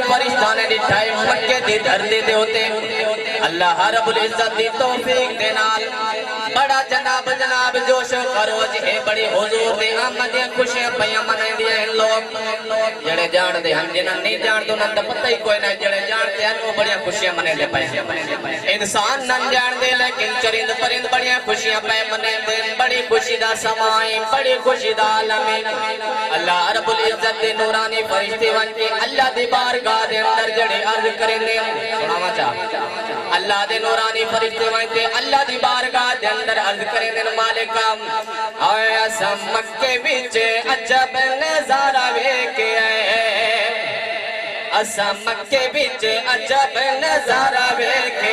فرشتہ نے دٹھائے مکے دی دھرتی دے ہوتے اللہ رب العزت دی توفیق دے نال بڑا جناب جوش و خروش ہے بڑی حضور دے آمد خوشیاں پیاں منے دیا ہیں لوگ جڑے جان دے ہم جنہاں نہیں جان دو نہ پتہ ہی کوئی نہیں جڑے جان دے ہیں وہ بڑی خوشیاں منے دے پائے انسان نہ جان دے لیکن چرند پرند بڑی خوشیاں پائے منے دے بڑی خوشی دا سمائیں بڑی خوشی دا عالمین اللہ رب العزت دے نورانی فرشتے ون کے اللہ دی بارگاہ دے اندر جڑے عرض کریں دے سناوا چاہ اللہ دے نورانی فرشتے ون کے اللہ دی بارگاہ دے اندر عرض کریں دے مالکم آیا سم مکے بچے عجب نظارہ ویکھے اسا مکے بچ عجب نظارہ ویکھے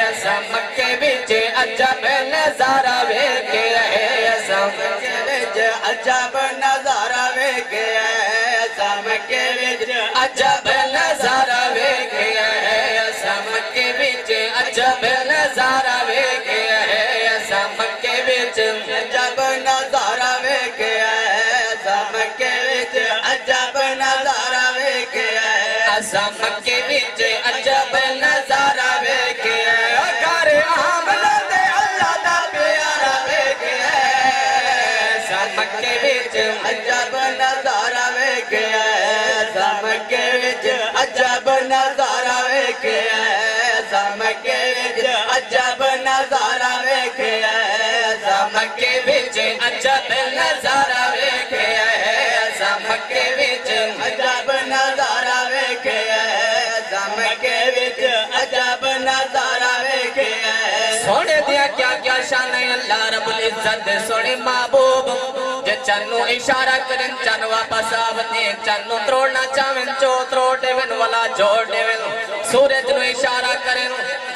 اسا مکے بچ عجب نظارہ ویکھے اسا مکے بچ عجب نظارہ ویکھے اسا مکے بچ عجب نظارہ ویکھے اسا مکے بچ عجب نظارہ ویکھے اسا مکے بچ عجب نظارہ ویکھے اسا مکے بچ عجب نظارہ ویکھے اسا مکے بچ عجب نظارہ ویکھے گھر آمنا دے اللہ دا پیارا ویکھے اسا مکے بچ عجب نظارہ ویکھے اسا مکے بچ عجب نظارہ ویکھے اسا مکے بچ عجب نظارہ ویکھے اسا مکے بچ عجب نظارہ ویکھے اسا مکے بچ عجب نظارہ ویکھے اسا مکے بچ عجب نظارہ ویکھے سونے دیا کیا کیا شان ہے اللہ رب العزت سونے محبوب جے چنو اشارہ کریں چن واپس آوتے چنو تروڑنا چاہویں چو تروڑے ون والا جوڑے ون سورج نو اشارہ کریں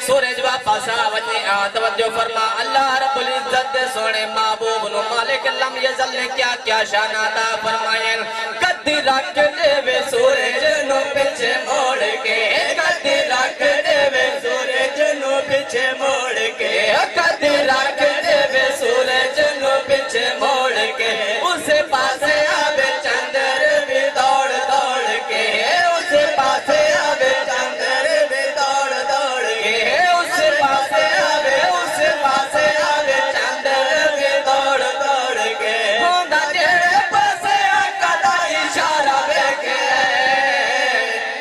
سورج واپس آوتے توجہ فرما اللہ رب العزت سونے محبوب نو مالک لم یزل نے کیا کیا شان عطا فرمائیں قد رکھ دے وے سورج نو پیچھے موڑ کے قد رکھ دے وے سورج نو پیچھے موڑ کے قد رکھ دے وے سورج نو پیچھے موڑ کے اسے پاسے آوے چندر بھی دوڑ دوڑ کے اسے پاسے آوے چندر بھی دوڑ دوڑ کے اسے پاسے آوے چندر بھی دوڑ دوڑ کے ہوندہ جیڑے پاسے آقا دا اشارہ ویکھے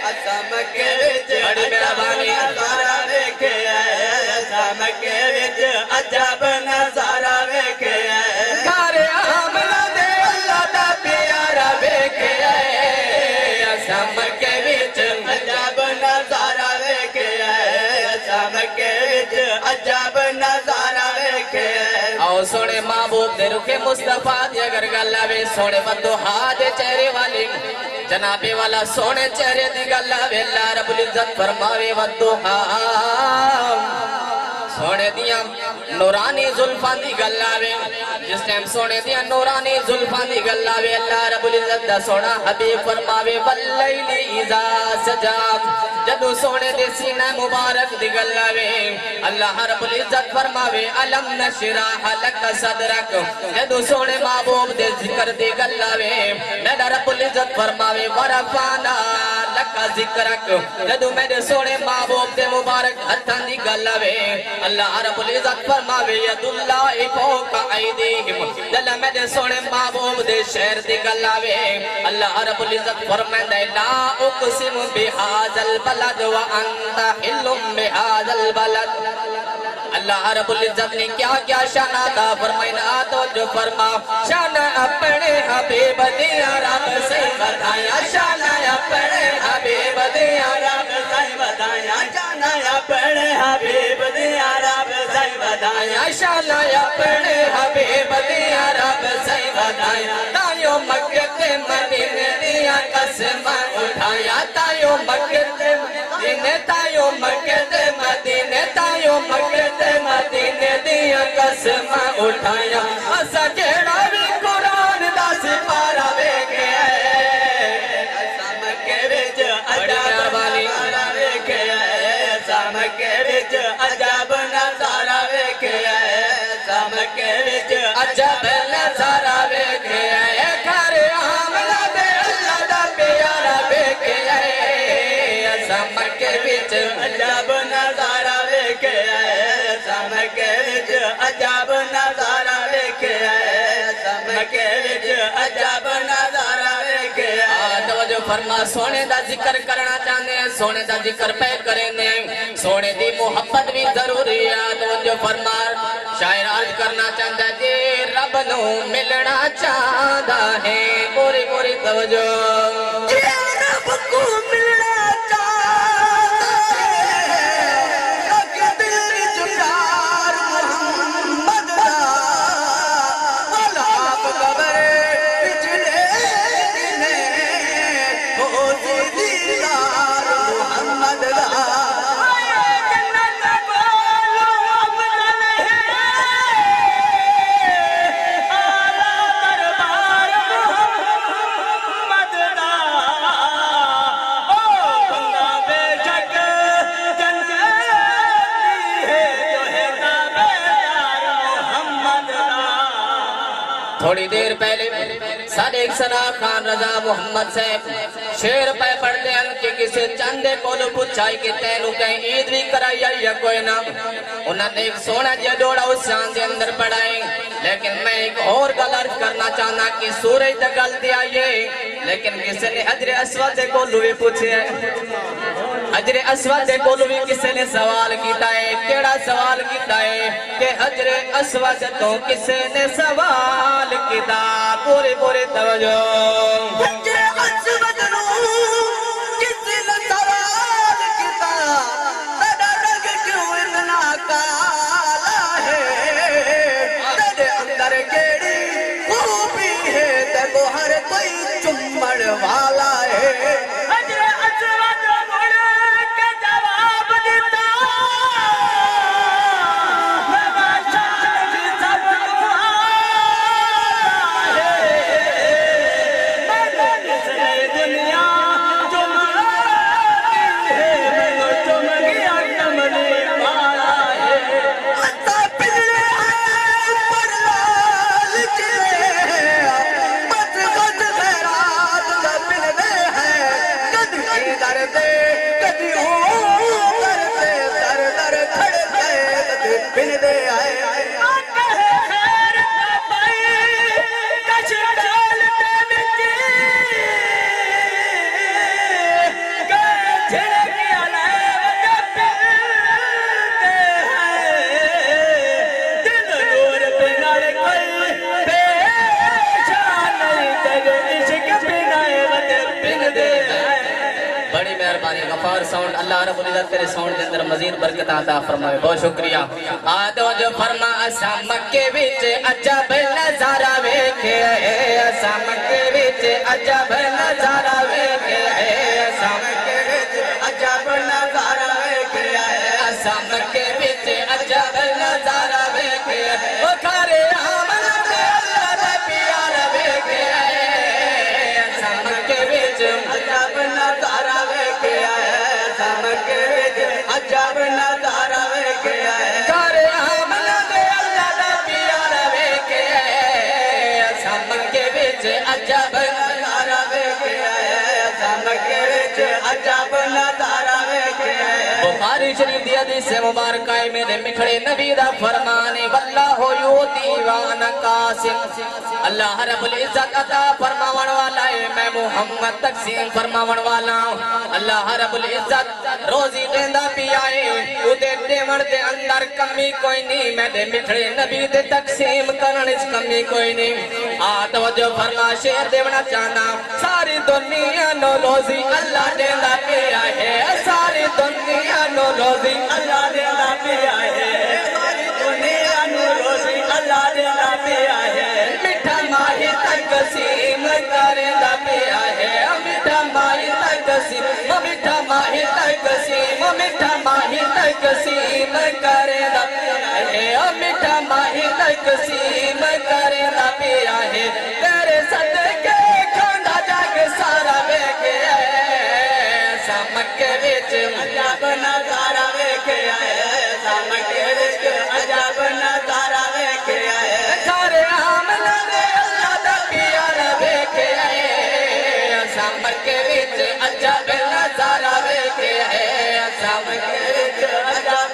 اسا مکے وچ بڑی مہربانی نظارہ ویکھے اسا مکے وچ عجب نظارہ ویکھے گھر آمنا دے اللہ دا پیارا ویکھے اسا مکے وچ عجب نظارہ ویکھے اسا مکے وچ عجب نظارہ ویکھے آؤ سونے محبوب دے رخ مصطفیٰ دی اگر گل آوے سونے ودوہا دے چہرے والی جنابے والا سونے چہرے دی گل آوے اللہ رب العزت فرماوے ودوہا سونے دیا نورانی زلفان دی گل آوے جس ٹائم سونے دیا نورانی زلفان دی گل آوے اللہ رب العزت دا سونا حبیب فرماوے واللیل اذا سجا جدو سونے دے سینہ مبارک دی گل آوے اللہ رب العزت فرماوے علم نشراح لک صدرک جدو سونے محبوب دے ذکر دی گل آوے میرا رب العزت فرماوے ورفانا لک ذکرک جدو میرے سونے محبوب دے مبارک ہتھان دی گل آوے اللہ رب العزت فرماوے ید اللہ فوق ایدیہم جل میرے سونے محبوب دے شہر دی گل آوے اللہ رب العزت فرماندے لا اقسم بہذا البلد وانت حل بہذا البلد اللہ رب العزت نے کیا کیا شان عطا فرمائنا توجہ فرما شان اپنے حبیب دیا رب سے بتایا شان اپنے حبیب دیا رب سے بتایا شان اپنے حبیب دیا رب سے بتایا شان اپنے حبیب دیا رب سے بتایا تائیو مکہ تے مدینے دیا قسم اٹھایا تائیو مکہ تے مدینے تائیو مکہ تے مدینے تائیو مکہ تے مدینے دیا قسم اٹھایا اسا جیڑا بھی قرآن دا سپارہ ویکھے اسا مکے وچ عجب نظارہ ویکھے اسا مکے وچ عجب نظارہ ویکھے اسا مکے وچ عجب نظارہ ویکھے گھر آمنا دے اللہ دا پیارا ویکھے مکے وچ عجب نظارہ ویکھیا توجہ فرما سونے دا ذکر کرنا چاہنے ہیں سونے دا ذکر پہ کریں دے سونے دی محبت بھی ضروری ہے توجہ فرما شاعر عرض کرنا چاہتا جی رب نو ملنا چاہتا ہے پوری پوری توجہ جی رب کو ملنا چاہتا ہے کہ دل چکار محمد دا والا آپ قبر پچھلے دنے ہو سی دیدار محمد دا تھوڑی دیر پہلے صادق ثنا خان رضا محمد صاحب شیر پہ پڑھتے ہیں کہ کسی چاندے کو لو پچھائی کہ تینو کہیں عید بھی کرائی یا کوئی نہ انہوں نے ایک سونا جا ڈوڑا اس چاندے اندر پڑھائیں لیکن میں ایک اور گل عرض کرنا چاہنا کہ سورج تک غلطی آئیے لیکن کسی نے حجر اسود کو لوے پوچھے حجر اسود کو لوے کسی نے سوال کیتا ہے کیڑا سوال کیتا ہے کہ حجر اسود تو کسی نے سوال کیتا پورے پورے توجہ حجر اسود نو کسی نے سوال کیتا تیرا رنگ کیوں اتنا کالا ہے تیرے اندر کیڑی خوبی ہے تے کو ہر کوئی چمڑ والا ہے حجر اسود مڑ کے جواب دیتا غفار ساؤنڈ اللہ رب العزت تیرے ساؤنڈ کے اندر مزید برکت عطا فرمائے بہت شکریہ آدھو جو فرما اسا مکے وچ عجب نظارہ ویکھے اسا مکے وچ عجب نظارہ ویکھے اسا مکے وچ عجب نظارہ ویکھے اسا مکے وچ عجب نظارہ ویکھے او کھارے آمن دے اللہ دے پیار ویکھے اسا مکے وچ عجب نظارہ عجب نظارہ ویکھیا ہے کارے آمن دے اللہ دا پیار ویکھیا ہے اساں مکے وچ عجب نظارہ ویکھیا ہے اساں مکے وچ عجب نظارہ ویکھیا ہے بخاری شریف دی حدیث مبارکہ ہے میرے مکھڑے نبی دا فرمان ہے واللہ یؤتی وانا قاسم اللہ رب العزت عطا فرماون والا ہے میں محمد تقسیم فرماون والا اللہ رب العزت روزی دیندا پیا ہے اودے دیوڑ دے اندر کمی کوئی نہیں میں دے مٹھڑے نبی دے تقسیم کرن اس کمی کوئی نہیں آ توجہ فرما شیر دیونا چاہنا ساری دنیا نو روزی اللہ دیندا پیا ہے ساری دنیا نو روزی اللہ دیندا پیا ہے ساری دنیا نو روزی اللہ دیندا پیا ہے میٹھا ماہی تقسیم کردا پیا ہے میٹھا ماہی تقسیم میٹھا ماہی تقسیم میٹھا ماہی تقسیم کردا پیا ہے میٹھا ماہی تقسیم کردا پیا ہے تیرے صدقے کھاندا جگ سارا ویکھیا ہے سا مکے وچ عجب نظارہ ویکھیا ہے سا مکے وچ عجب نظارہ ویکھیا ہے سارے آمن دے اللہ دا پیار ویکھیا ہے سا مکے وچ عجب نظارہ ویکھیا ہے سا مکے وچ عجب